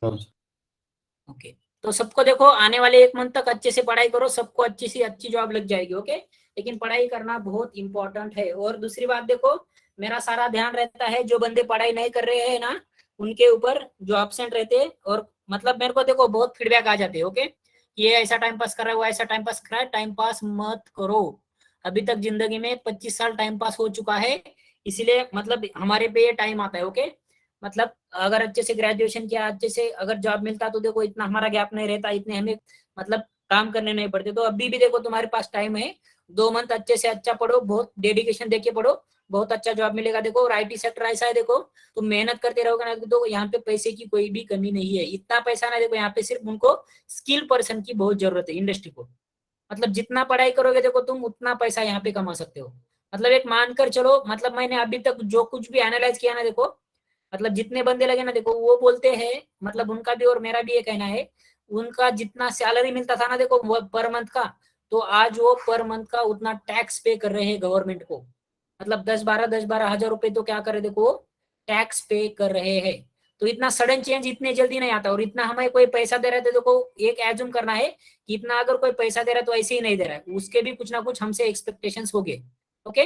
ओके तो सबको देखो आने वाले 1 मंथ तक अच्छे से पढ़ाई करो, सबको अच्छी से अच्छी जॉब लग जाएगी, ओके। लेकिन पढ़ाई करना बहुत इंपॉर्टेंट है। और दूसरी बात देखो, मेरा सारा ध्यान रहता है जो बंदे पढ़ाई नहीं कर रहे हैं ना उनके ऊपर, जो एब्सेंट रहते हैं, और मतलब मेरे को देखो बहुत फीडबैक आ जाते हैं, ओके। ये ऐसा टाइम पास कर रहा है, वो ऐसा टाइम पास कर रहा है, टाइम पास मत करो। अभी तक जिंदगी में 25 साल टाइम पास हो चुका है, इसीलिए मतलब हमारे पे ये टाइम आता है, ओके। मतलब अगर अच्छे से ग्रेजुएशन किया, अच्छे से अगर जॉब मिलता तो देखो इतना हमारा गैप नहीं रहता, इतने हमें मतलब काम करने नहीं पड़ते। तो अभी भी देखो तुम्हारे पास टाइम है, 2 मंथ अच्छे से अच्छा पढ़ो, बहुत डेडिकेशन देके पढ़ो, बहुत अच्छा जॉब मिलेगा देखो। और IT सेक्टर ऐसा है देखो, तुम मेहनत करते रहोगे ना तो यहाँ पे पैसे की कोई भी कमी नहीं है, इतना पैसा ना देखो, यहाँ पे सिर्फ उनको स्किल पर्सन की बहुत जरूरत है इंडस्ट्री को। मतलब जितना पढ़ाई करोगे देखो तुम उतना पैसा यहाँ पे कमा सकते हो। मतलब एक मानकर चलो, मतलब मैंने अभी तक जो कुछ भी एनालाइज किया ना देखो, मतलब जितने बंदे लगे ना देखो वो बोलते हैं, मतलब उनका भी और मेरा भी ये कहना है, उनका जितना सैलरी मिलता था ना देखो वो पर मंथ का, तो आज वो पर मंथ का उतना टैक्स पे कर रहे हैं गवर्नमेंट को। मतलब 10-12 हजार रुपए तो क्या करे देखो टैक्स पे कर रहे हैं। तो इतना सडन चेंज इतने जल्दी नहीं आता, और इतना हमें कोई पैसा दे रहा है तो देखो एक एज्यूम करना है कि इतना अगर कोई पैसा दे रहा है तो ऐसे ही नहीं दे रहा है, उसके भी कुछ ना कुछ हमसे एक्सपेक्टेशंस हो गए, ओके।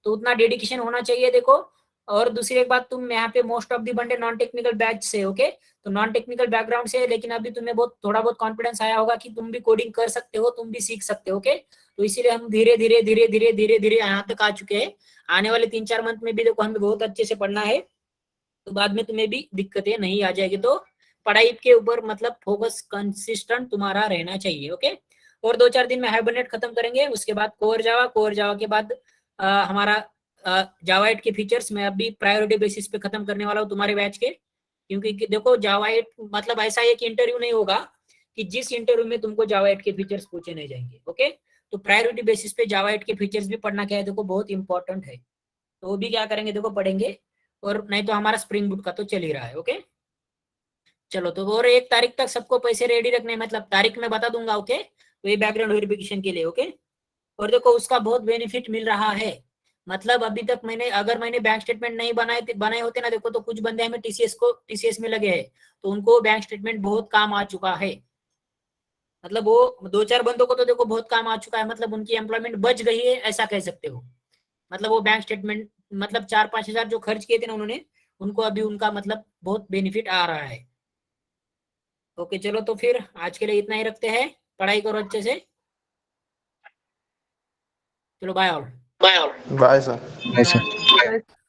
तो उतना डेडिकेशन होना चाहिए देखो। और दूसरी एक बात, तुम यहाँ पे मोस्ट ऑफ दी बंदे नॉन टेक्निकल बैच से, ओके, तो नॉन टेक्निकल बैकग्राउंड से, लेकिन अभी तुम्हें थोड़ा बहुत कॉन्फिडेंस आया होगा कि तुम भी कोडिंग कर सकते हो, तुम भी सीख सकते हो, ओके। तो इसीलिए हम धीरे धीरे यहाँ तक आ चुके हैं। आने वाले 3-4 मंथ में भी देखो हमें बहुत अच्छे से पढ़ना है, तो बाद में तुम्हें भी दिक्कतें नहीं आ जाएगी। तो पढ़ाई के ऊपर मतलब फोकस कंसिस्टेंट तुम्हारा रहना चाहिए, ओके। और 2-4 दिन में हाइबरनेट खत्म करेंगे, उसके बाद कोर जावा के बाद हमारा जावा 8 के फीचर्स मैं अभी प्रायोरिटी बेसिस पे खत्म करने वाला हूँ तुम्हारे बैच के, क्योंकि देखो जावा 8 मतलब ऐसा एक इंटरव्यू नहीं होगा कि जिस इंटरव्यू में तुमको जावा 8 के फीचर्स पूछे नहीं जाएंगे, ओके। तो प्रायोरिटी बेसिस पे जावा 8 के फीचर्स भी पढ़ना क्या है देखो बहुत इंपॉर्टेंट है, तो वो भी क्या करेंगे देखो पढ़ेंगे। और नहीं तो हमारा स्प्रिंग बूट का तो चल ही रहा है, ओके। चलो तो और 1 तारीख तक सबको पैसे रेडी रखने, मतलब तारीख में बता दूंगा, ओके। तो ये बैकग्राउंड वेरिफिकेशन के लिए, ओके। और देखो उसका बहुत बेनिफिट मिल रहा है, मतलब अभी तक अगर मैंने बैंक स्टेटमेंट नहीं बनाए होते ना देखो, तो कुछ बंदे हमें टीसीएस में लगे हैं, तो उनको बैंक स्टेटमेंट बहुत काम आ चुका है। मतलब वो 2-4 बंदों को तो देखो बहुत काम आ चुका है, मतलब उनकी एम्प्लॉयमेंट बच गई है ऐसा कह सकते हो। मतलब वो बैंक स्टेटमेंट मतलब 4-5 हजार जो खर्च किए थे ना उन्होंने, उनको अभी उनका मतलब बहुत बेनिफिट आ रहा है। ओके चलो तो फिर आज के लिए इतना ही रखते हैं, पढ़ाई करो अच्छे से, चलो bye all. Bye sir. Right.